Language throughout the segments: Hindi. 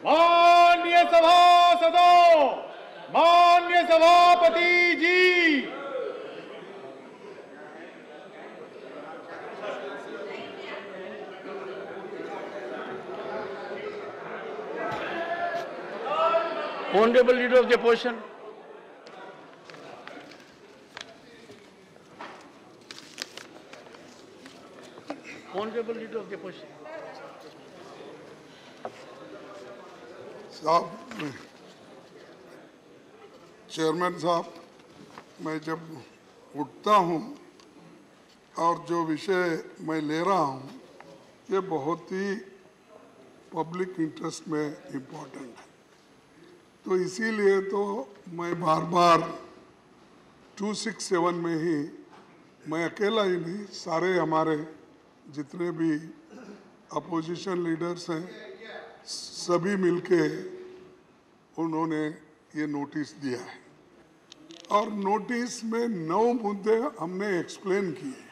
माननीय सभासदों, माननीय सभापति जी, Honorable Leader of the Opposition. Honorable Leader of the Opposition. साहब, चेयरमैन साहब, मैं जब उठता हूं और जो विषय मैं ले रहा हूं ये बहुत ही पब्लिक इंटरेस्ट में इम्पोर्टेंट है, तो इसीलिए तो मैं बार बार 267 में ही, मैं अकेला ही नहीं, सारे हमारे जितने भी अपोजिशन लीडर्स हैं सभी मिलके उन्होंने ये नोटिस दिया है और नोटिस में 9 मुद्दे हमने एक्सप्लेन किए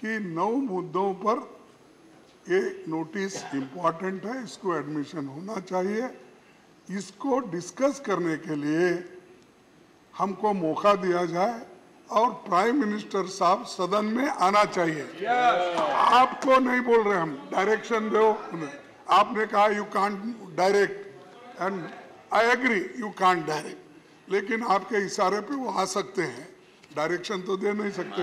कि 9 मुद्दों पर ये नोटिस इम्पॉर्टेंट है, इसको एडमिशन होना चाहिए। इसको डिस्कस करने के लिए हमको मौका दिया जाए और प्राइम मिनिस्टर साहब सदन में आना चाहिए। आपको नहीं बोल रहे हम, डायरेक्शन दो। आपने कहा you can't direct and I agree, you can't direct, लेकिन आपके इशारे पे वो आ सकते हैं, डायरेक्शन तो दे नहीं सकते।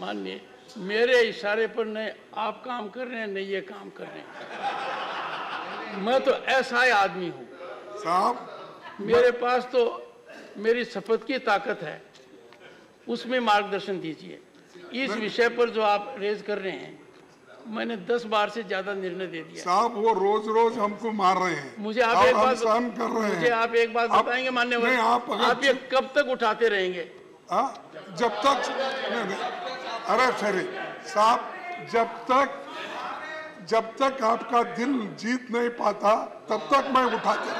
माननीय, मेरे इशारे पर नहीं आप काम कर रहे हैं, नहीं ये काम कर रहे हैं। मैं तो ऐसा ही आदमी हूँ साहब, मेरे पास तो मेरी शपथ की ताकत है, उसमें मार्गदर्शन दीजिए। इस विषय पर जो आप रेज कर रहे हैं, मैंने 10 बार से ज्यादा निर्णय दे दिया। साहब वो रोज रोज हमको मार रहे हैं, मुझे आप एक बात सहन कर रहे हैं। मुझे आप एक बात बताएंगे मान्यवर, आप ये कब तक उठाते रहेंगे? जब तक नहीं, अरे सरी साहब, जब तक आपका दिल जीत नहीं पाता तब तक मैं उठाते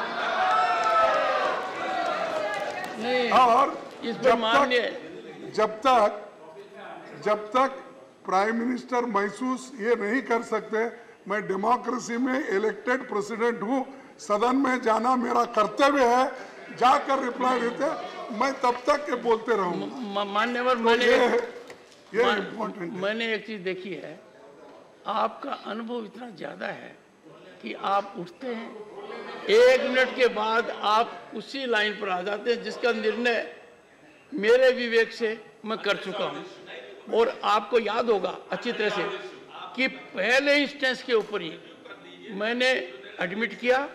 नहीं। और इस पर माननीय, जब तक प्राइम मिनिस्टर महसूस ये नहीं कर सकते मैं डेमोक्रेसी में इलेक्टेड प्रेसिडेंट हूँ, सदन में जाना मेरा कर्तव्य है, जाकर रिप्लाई देते, मैं तब तक के बोलते रहूँगा। मान्यवर, मैंने एक चीज देखी है, आपका अनुभव इतना ज्यादा है कि आप उठते हैं 1 मिनट के बाद आप उसी लाइन पर आ जाते हैं जिसका निर्णय मेरे विवेक से मैं कर चुका हूं। और आपको याद होगा अच्छी तरह से कि पहले इंस्टेंस के ऊपर ही मैंने एडमिट किया,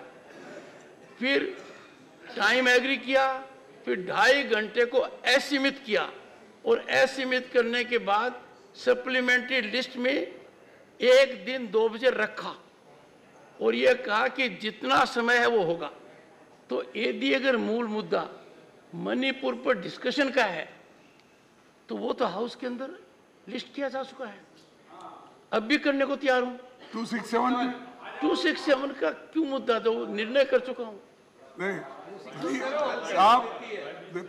फिर टाइम एग्री किया, फिर 2.5 घंटे को असीमित किया और असीमित करने के बाद सप्लीमेंट्री लिस्ट में 1 दिन 2 बजे रखा और ये कहा कि जितना समय है वो होगा। तो यदि अगर मूल मुद्दा मणिपुर पर डिस्कशन का है तो वो तो हाउस के अंदर लिस्ट किया जा चुका है, अब भी करने को तैयार हूं। 267 का क्यों मुद्दा, तो निर्णय कर चुका हूं। नहीं साहब,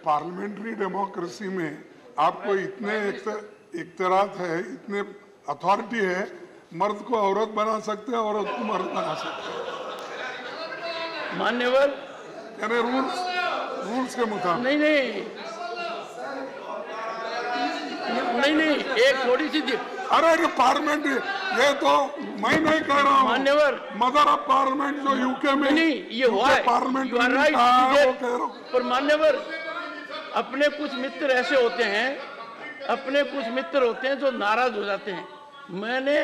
पार्लियामेंट्री डेमोक्रेसी में आपको इतने इख्तियारात है, इतने अथॉरिटी है, मर्द को औरत बना सकते हैं, औरत को मर्द बना सकते हैं मान्यवर, यानी रूल्स के मुताबिक। नहीं, एक थोड़ी सी अरे पार्लियामेंट, ये तो मैं नहीं कह रहा हूँ मान्यवर, मदर ऑफ पार्लियामेंट जो यूके में नहीं ये हुआ है, पार्लियामेंट पर मान्यवर, अपने कुछ मित्र ऐसे होते हैं जो नाराज हो जाते हैं। मैंने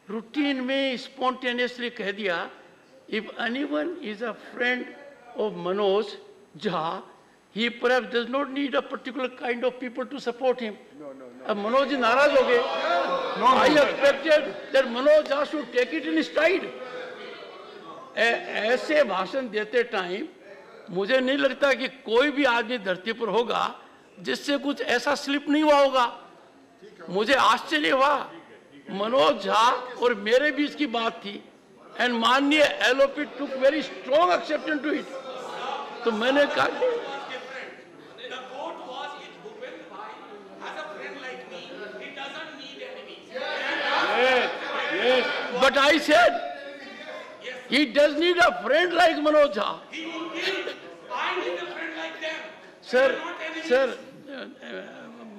रूटीन में स्पॉन्टेनियसली कह दिया, if anyone is a friend of Manoj Jha, he perhaps does not need a particular kind of people to support him. अब मनोज जी नाराज हो गए। I expected that Manoj Jha should take it in stride. ऐसे भाषण देते टाइम मुझे नहीं लगता कि कोई भी आदमी धरती पर होगा जिससे कुछ ऐसा स्लिप नहीं हुआ होगा। मुझे आश्चर्य हुआ, मनोज झा और मेरे बीच की बात थी एंड माननीय LOP took very strong acceptance to it. तो मैंने कहा but I said He does need a friend like Manoj Jha. Sir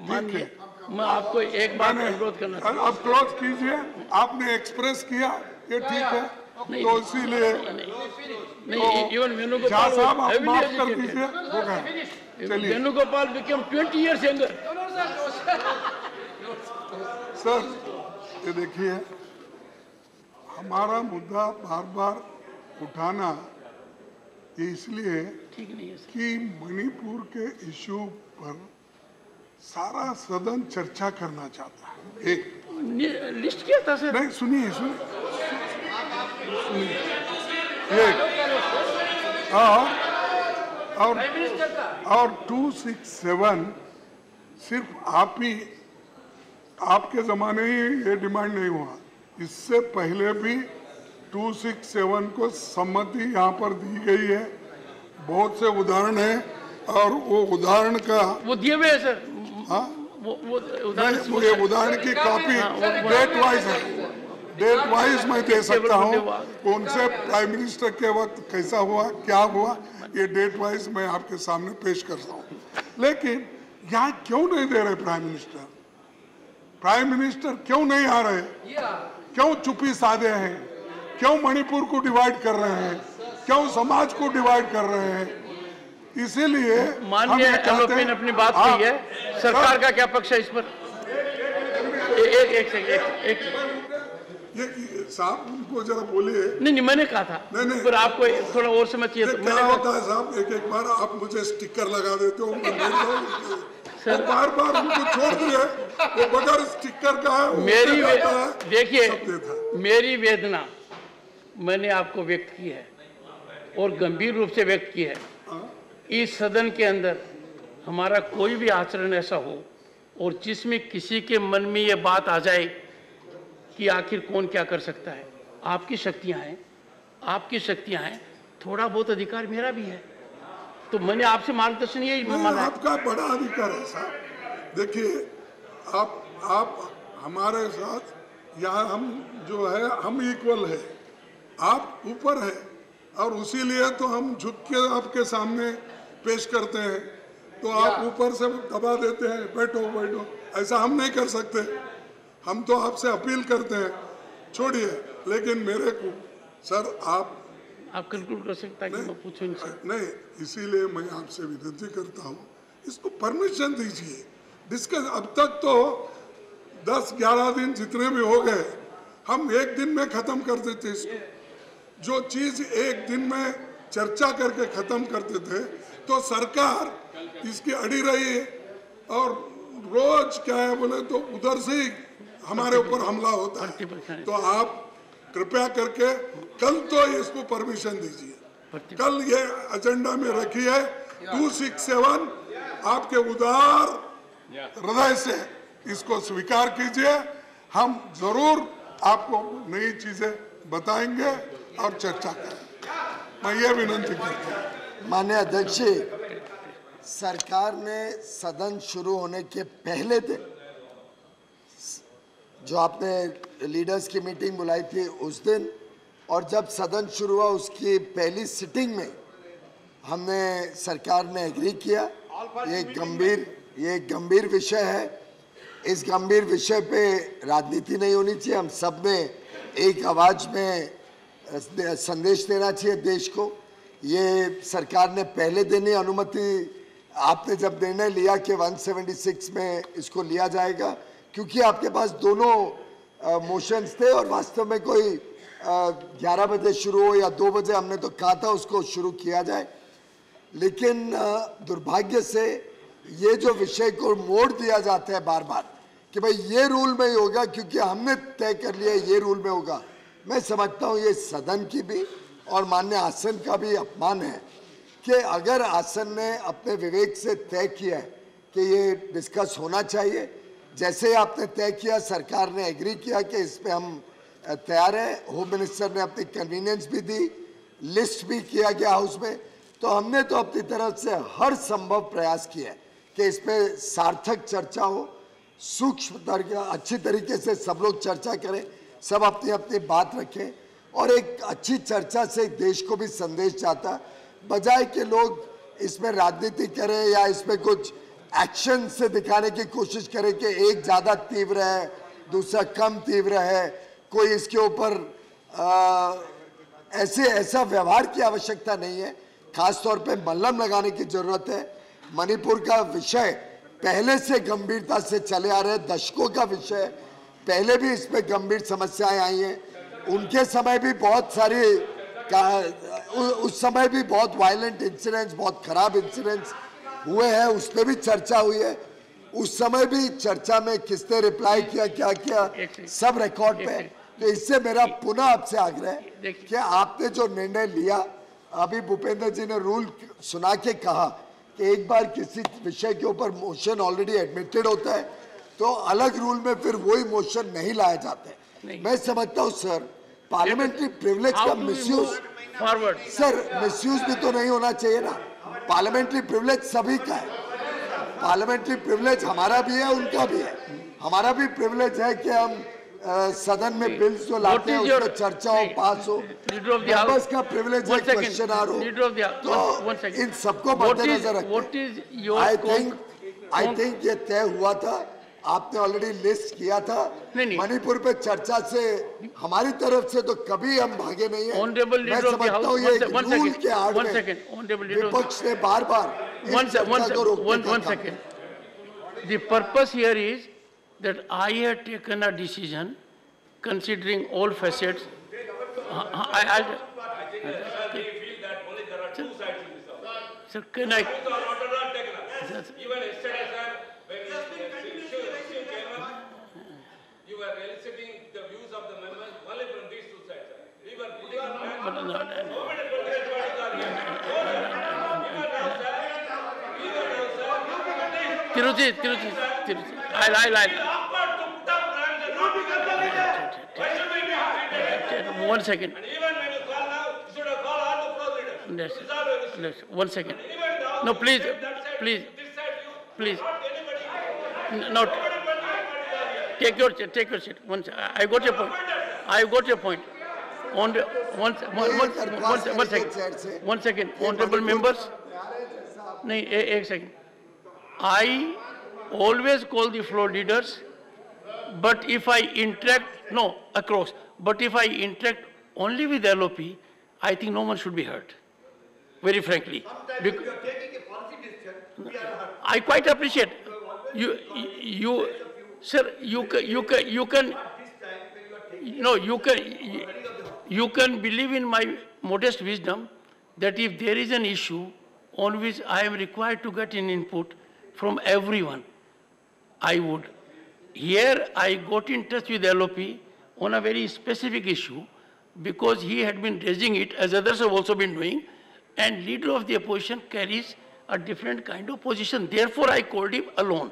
मानिए, मैं आपको एक बात अनुरोध करना चाहता हूँ। अब क्लोज कीजिए, आपने एक्सप्रेस किया, ये ठीक है, तो इसीलिए नहीं, इवन झा साहब आप माफ कर दीजिए, हो गया, चलिए। Venugopal became 20 years younger. Sir ये देखिए, हमारा मुद्दा बार बार उठाना ये इसलिए ठीक नहीं है सर। कि मणिपुर के इशू पर सारा सदन चर्चा करना चाहता है। एक लिस्ट किया था सर। नहीं, सुनिए सुनिए, एक और 267 सिर्फ आपके जमाने ही ये डिमांड नहीं हुआ, इससे पहले भी 267 को सम्मति यहाँ पर दी गई है। बहुत से उदाहरण है और वो उदाहरण का वो दिए हुए है सर। हाँ, वो ये उदाहरण की कॉपी डेट वाइज है, डेट वाइज मैं दे सकता हूँ, कौन से प्राइम मिनिस्टर के वक्त कैसा हुआ, क्या हुआ, ये डेट वाइज मैं आपके सामने पेश करता हूँ। लेकिन यहाँ क्यों नहीं दे रहे प्राइम मिनिस्टर? प्राइम मिनिस्टर क्यों नहीं आ रहे? क्यों चुप्पी साधे हैं? क्यों मणिपुर को डिवाइड कर रहे हैं? क्यों समाज को डिवाइड कर रहे हैं? इसीलिए माननीय एलोपी ने अपनी बात कही है, सरकार का क्या पक्ष है इस पर? एक ये साहब उनको जरा बोलिए। नहीं, मैंने कहा था, नहीं, पर आपको थोड़ा और समय चाहिए। तो क्या होता है साहब, एक बार आप मुझे स्टिकर लगा देते हो, सर बार बार उनको छोड़ दिए, वो बगैर स्टिकर का है। देखिए, मेरी वेदना मैंने आपको व्यक्त की है और गंभीर रूप से व्यक्त की है। इस सदन के अंदर हमारा कोई भी आचरण ऐसा हो और जिसमें किसी के मन में ये बात आ जाए कि आखिर कौन क्या कर सकता है। आपकी शक्तियां हैं, थोड़ा बहुत अधिकार मेरा भी है, तो मैंने आपसे मार्गदर्शन यही मांगा। आपका बड़ा अधिकार है साहब। देखिए, आप हमारे साथ यहाँ हम जो है हम इक्वल है, आप ऊपर है और उसीलिए तो हम झुक के आपके सामने पेश करते हैं, तो आप ऊपर से दबा देते हैं, बैठो बैठो, ऐसा हम नहीं कर सकते। हम तो आपसे अपील करते हैं, छोड़िए। लेकिन मेरे को सर आप कंक्लूड कर सकता है कि मैं पूछूं इनसे? नहीं, इसीलिए मैं आपसे विनती करता हूँ, इसको परमिशन दीजिए डिस्कस। अब तक तो 10-11 दिन जितने भी हो गए, हम एक दिन में खत्म कर देते इसको। जो चीज एक दिन में चर्चा करके खत्म करते थे, तो सरकार इसकी अड़ी रही और रोज क्या है बोले तो उधर से ही हमारे ऊपर हमला होता है। तो आप कृपया करके कल तो इसको परमिशन दीजिए, कल ये एजेंडा में रखिए। 267 आपके उदार हृदय से इसको स्वीकार कीजिए, हम जरूर आपको नई चीजें बताएंगे और चर्चा करें। मैं ये विनंती करता हूँ। माननीय अध्यक्ष जी, सरकार ने सदन शुरू होने के पहले दिन जो आपने लीडर्स की मीटिंग बुलाई थी उस दिन, और जब सदन शुरू हुआ उसकी पहली सिटिंग में हमने सरकार ने एग्री किया। ये गंभीर विषय है, इस गंभीर विषय पे राजनीति नहीं होनी चाहिए। हम सब ने एक आवाज में संदेश देना चाहिए देश को। ये सरकार ने पहले दिन ही अनुमति, आपने जब निर्णय लिया कि 176 में इसको लिया जाएगा, क्योंकि आपके पास दोनों मोशंस थे और वास्तव में कोई 11 बजे शुरू हो या 2 बजे, हमने तो कहा था उसको शुरू किया जाए। लेकिन दुर्भाग्य से ये जो विषय को मोड़ दिया जाता है बार बार कि भाई ये रूल में ही होगा क्योंकि हमने तय कर लिया ये रूल में होगा, मैं समझता हूँ ये सदन की भी और माननीय आसन का भी अपमान है कि अगर आसन ने अपने विवेक से तय किया है कि ये डिस्कस होना चाहिए, जैसे आपने तय किया, सरकार ने एग्री किया कि इस पे हम तैयार हैं, होम मिनिस्टर ने अपनी कन्वीनियंस भी दी, लिस्ट भी किया गया हाउस में, तो हमने तो अपनी तरफ से हर संभव प्रयास किया है कि इस पे सार्थक चर्चा हो, सूक्ष्म अच्छी तरीके से सब लोग चर्चा करें, सब अपनी अपनी बात रखें और एक अच्छी चर्चा से देश को भी संदेश जाता, बजाय कि लोग इसमें राजनीति करें या इसमें कुछ एक्शन से दिखाने की कोशिश करें कि एक ज़्यादा तीव्र है, दूसरा कम तीव्र है, कोई इसके ऊपर ऐसा व्यवहार की आवश्यकता नहीं है। खास तौर पे मल्लम लगाने की जरूरत है। मणिपुर का विषय पहले से गंभीरता से चले आ रहे दशकों का विषय, पहले भी इसमें गंभीर समस्याएं आई हैं। उनके समय भी बहुत सारी उस समय भी बहुत वायलेंट इंसिडेंट्स, बहुत खराब इंसिडेंट्स हुए हैं, उस पर भी चर्चा हुई है। उस समय भी चर्चा में किसने रिप्लाई किया, क्या किया, सब रिकॉर्ड पे है। तो इससे मेरा पुनः आपसे आग्रह है कि आपने जो निर्णय लिया, अभी भूपेंद्र जी ने रूल सुना के कहा कि एक बार किसी विषय के ऊपर मोशन ऑलरेडी एडमिटेड होता है तो अलग रूल में फिर वही मोशन नहीं लाया जाता है। मैं समझता हूँ सर, पार्लियामेंट्री प्रिविलेज का मिसयूज, सर मिसयूज भी तो नहीं होना चाहिए ना। पार्लियामेंट्री प्रिविलेज सभी का है, पार्लियामेंट्री प्रिविलेज हमारा भी है, उनका भी है। हमारा भी प्रिविलेज है कि हम सदन में बिल्स जो लाते हैं उसमें चर्चा हो, पास हो। मेंबर्स का प्रिविलेज है क्वेश्चन आर हो। तो इन सबको मद्देनजर रखते आई थिंक ये तय हुआ था, आपने ऑलरेडी लिस्ट किया था। मणिपुर पे चर्चा से हमारी तरफ से तो कभी हम भागे नहीं है। मैं समझता हूँ ये रूल के आड़ में विपक्ष ने बार-बार इस चर्चा को रोकने का काम। The purpose here is that I have taken a decision considering all facets. Sir, can I? Even yesterday, sir, when you came up, you were eliciting the views of the members only from these two sides, sir. We were putting up Tiruchi. One second. And even when you call now, you should have called all the floor leaders. One second. No, please. No. Take your seat. I got your point. One second. Honorable members. No, एक second. I always call the floor leaders, but if I interact, but if I interact only with LOP, I think no one should be hurt, very frankly. I quite appreciate you, sir, you can believe in my modest wisdom that if there is an issue on which I am required to get an input from everyone, I would. Here I got in touch with LOP on a very specific issue because he had been raising it, as others have also been doing, and leader of the opposition carries a different kind of position. Therefore, I called him alone.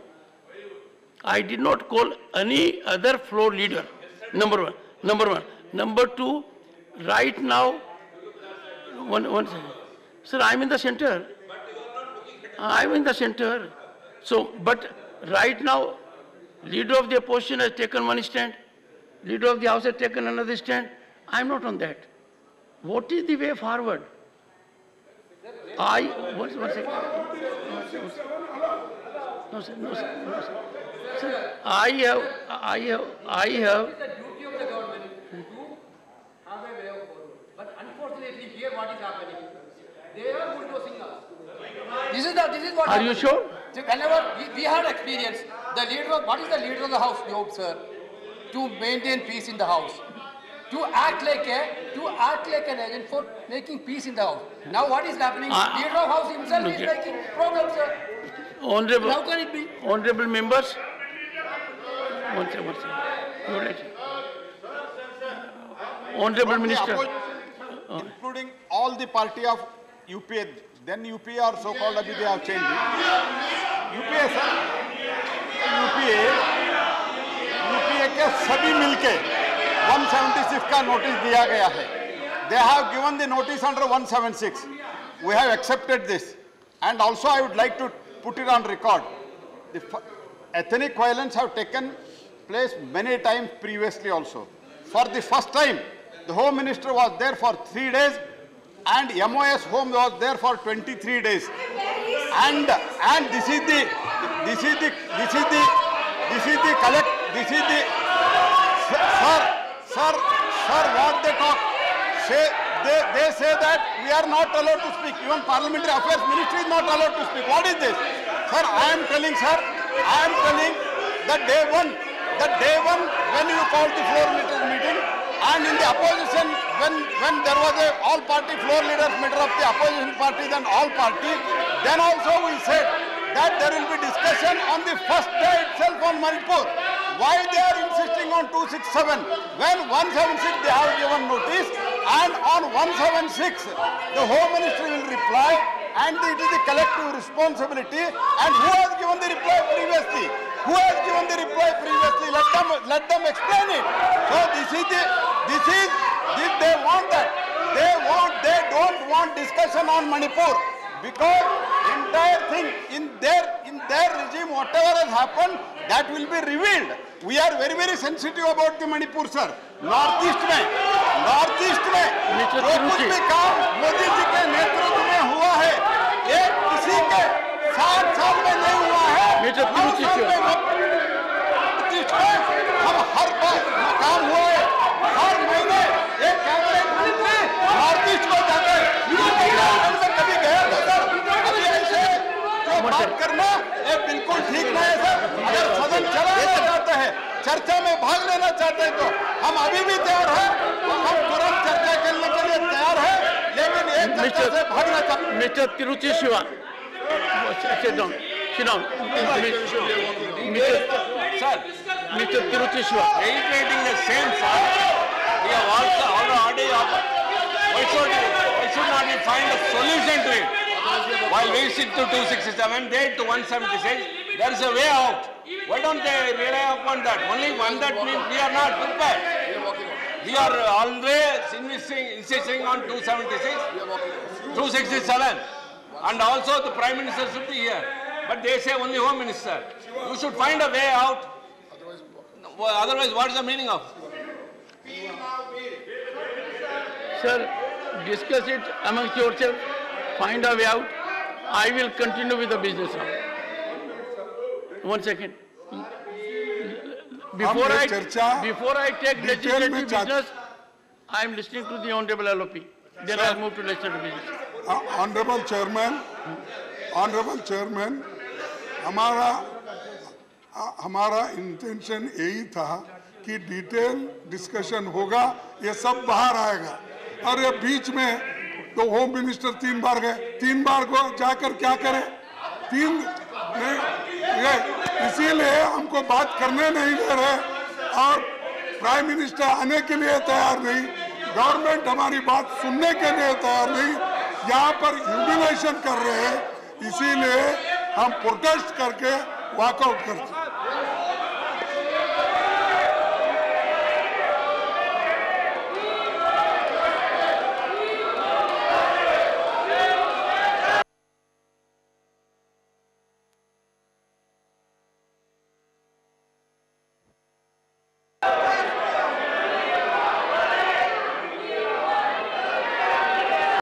I did not call any other floor leader, number one. Number two, right now, one second. Sir, I'm in the center. So, but right now, leader of the opposition has taken one stand, leader of the house has taken another stand. I'm not on that. What is the way forward? One second. No, sir. Sir, I have. It is the duty of the government to have a way of forward. But unfortunately, here what is happening? They are bulldozing us. This is what. Are you sure? So whenever we had experience, what is the leader of the house job, sir? To maintain peace in the house, to act like an agent for making peace in the house. Now what is happening? Leader of house himself is making problems, sir. Honorable, how can it be? Honorable members. One second. You're right. Honorable Minister. Including all the party of UPA, then UPA or so-called abhi they have changed. UPA के सभी मिलके 176 का नोटिस दिया गया है. They have given the notice under 176. We have accepted this, and also I would like to put it on record. The ethnic violence have taken place many times previously also. For the first time, The Home Minister was there for 3 days, and MOS Home was there for 23 days. And this is the sir, what they talk, they say that we are not allowed to speak. Even Parliamentary Affairs Ministry is not allowed to speak. What is this? Sir, I am telling that day one when you called the floor leaders meeting, and in the opposition, when there was a all-party floor leaders meeting of the opposition parties and all parties, then also we said that there will be discussion on the first day itself on Manipur. Why they are insisting on 267 when 176 they have given notice, and on 176 the Home Ministry will reply, and it is the collective responsibility. And who has given the reply previously? Let them explain it. So they want that. They don't want discussion on Manipur, because entire thing in their regime, whatever has happened, that will be revealed. We are very, very sensitive about the Manipur, sir. Northeast में जो कुछ भी काम मोदी जी के नेतृत्व में हुआ है, एक किसी के 7 साल में नहीं हुआ है। हम हर बार काम हुआ है, हर महीने एक कैबिनेट मंत्री नॉर्थ ईस्ट को जाते हैं। कभी गया था सर? अभी ऐसे जो बात करना ये बिल्कुल ठीक नहीं है सर। अगर सदन चलाना चाहते हैं, चर्चा में भाग लेना चाहते हैं, तो हम अभी भी तैयार हैं, हम तुरंत चर्चा करने के लिए तैयार हैं, लेकिन एक चर्चा से भागना चाहते हैं। Mr. Tiruchi Shiva, sit down. Mr. Tiruchi Shiva. Reiterating the same, sir. We have also already. Why should not we find a solution to it? While we sit to 267, they to 176, there is a way out. Why don't they rely upon that? Only one that means we are not prepared. We are always insisting on 276, 267, and also the Prime Minister should be here. But they say only Home Minister. You should find a way out. Otherwise, what is the meaning of? Sir, discuss it amongst yourself, find a way out. I will continue with the business now. 1 second. Before I take legislative business, I am listening to the Honorable LOP. Then I will move to legislative business. Honorable Chairman, हमारा इंटेंशन यही था कि डिटेल डिस्कशन होगा, ये सब बाहर आएगा। और ये बीच में तो होम मिनिस्टर 3 बार गए, 3 बार को जाकर क्या करे? इसीलिए हमको बात करने नहीं दे रहे, और प्राइम मिनिस्टर आने के लिए तैयार नहीं, गवर्नमेंट हमारी बात सुनने के लिए तैयार नहीं, यहाँ पर ह्यूमिलेशन कर रहे हैं। इसीलिए हम प्रोटेस्ट करके वॉकआउट करते हैं।